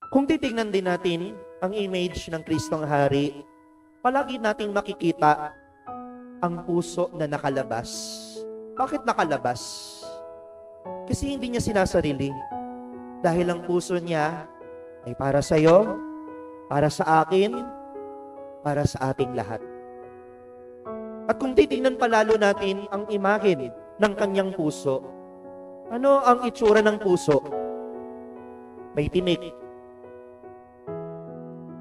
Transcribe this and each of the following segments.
Kung titignan din natin ang image ng Kristong Hari, palagi nating makikita ang puso na nakalabas. Bakit nakalabas? Kasi hindi niya sinasarili. Dahil ang puso niya ay para sa iyo, para sa akin, para sa ating lahat. At kung titingnan palalo natin ang imahen ng kanyang puso, ano ang itsura ng puso? May tinik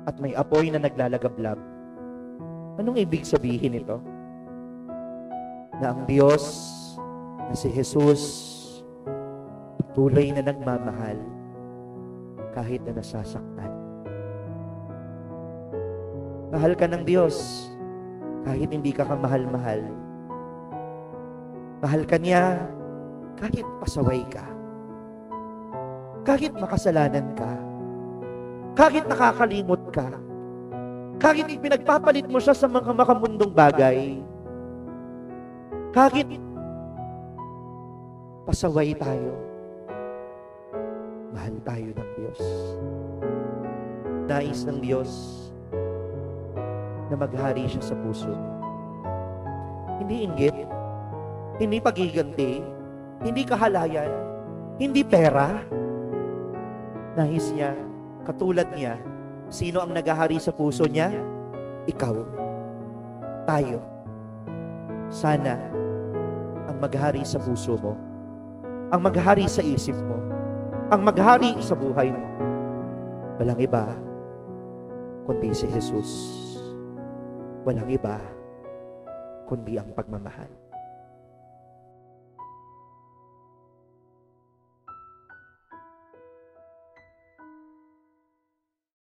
at may apoy na naglalagablab. Anong ibig sabihin ito? Na ang Diyos, na si Jesus, patuloy na nagmamahal kahit na nasasaktan. Mahal ka ng Diyos kahit hindi ka kamahal-mahal. Mahal ka niya kahit pasaway ka. Kahit makasalanan ka. Kahit nakakalimot ka. Kahit ipinagpapalit mo siya sa mga makamundong bagay. Kahit pasaway tayo, mahal tayo ng Diyos. Nais ng Diyos na maghari siya sa puso. Hindi inggit, hindi pagiganti, hindi kahalayan, hindi pera. Nais niya, katulad niya, sino ang naghahari sa puso niya? Ikaw. Tayo. Sana ang maghari sa puso mo, ang maghari sa isip mo, ang maghari sa buhay mo. Walang iba kundi si Jesus. Walang iba kundi ang pagmamahal.